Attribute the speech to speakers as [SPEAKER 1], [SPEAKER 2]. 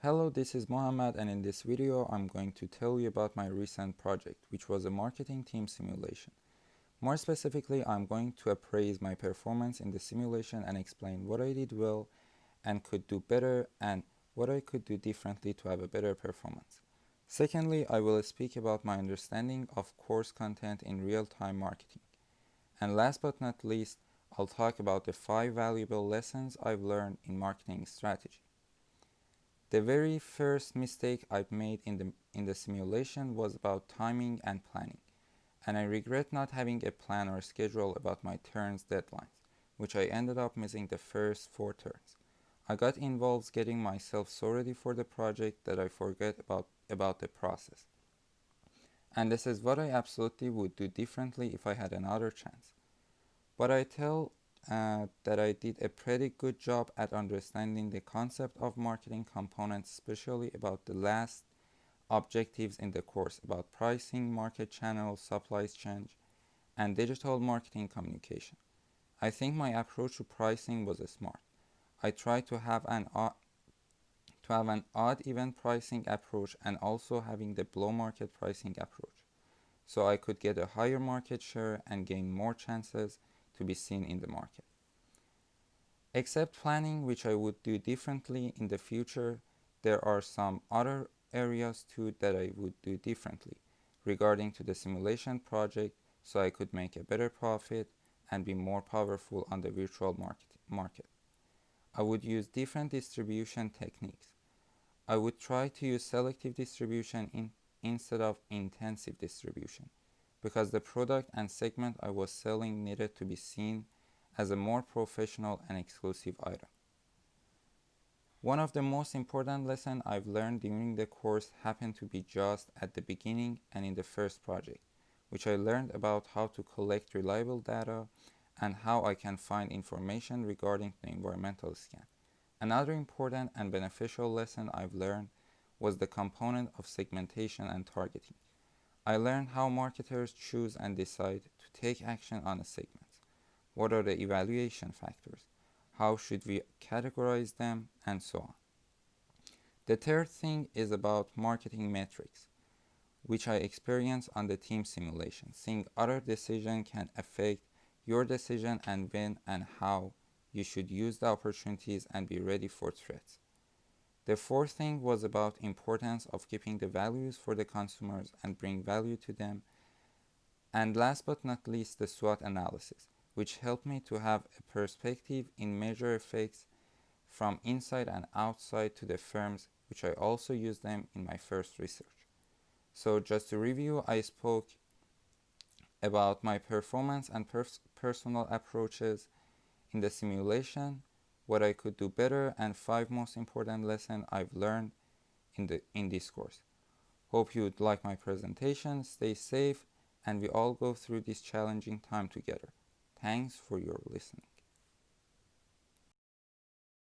[SPEAKER 1] Hello, this is Mohammed, and in this video I'm going to tell you about my recent project, which was a marketing team simulation. More specifically, I'm going to appraise my performance in the simulation and explain what I did well and could do better and what I could do differently to have a better performance. Secondly, I will speak about my understanding of course content in real-time marketing. And last but not least, I'll talk about the 5 valuable lessons I've learned in marketing strategy. The very first mistake I've made in the simulation was about timing and planning, and I regret not having a plan or schedule about my turns deadlines, which I ended up missing the first 4 turns. I got involved getting myself so ready for the project that I forget about the process. And this is what I absolutely would do differently if I had another chance. But I tell that I did a pretty good job at understanding the concept of marketing components, especially about the last objectives in the course about pricing, market channels, supply chain, and digital marketing communication. I think my approach to pricing was smart. I tried to have an odd even pricing approach and also having the below market pricing approach, so I could get a higher market share and gain more chances to be seen in the market. Except planning, which I would do differently in the future, there are some other areas too that I would do differently regarding to the simulation project, so I could make a better profit and be more powerful on the virtual market. I would use different distribution techniques. I would try to use selective distribution instead of intensive distribution, because the product and segment I was selling needed to be seen as a more professional and exclusive item. One of the most important lessons I've learned during the course happened to be just at the beginning and in the first project, which I learned about how to collect reliable data and how I can find information regarding the environmental scan. Another important and beneficial lesson I've learned was the component of segmentation and targeting. I learned how marketers choose and decide to take action on a segment. What are the evaluation factors? How should we categorize them? And so on. The third thing is about marketing metrics, which I experienced on the team simulation. Seeing other decisions can affect your decision and when and how you should use the opportunities and be ready for threats. The fourth thing was about importance of keeping the values for the consumers and bring value to them. And last but not least, the SWOT analysis, which helped me to have a perspective in measure effects from inside and outside to the firms, which I also used them in my first research. So just to review, I spoke about my performance and personal approaches in the simulation, what I could do better, and 5 most important lessons I've learned in this course. Hope you would like my presentation. Stay safe, and we all go through this challenging time together. Thanks for your listening.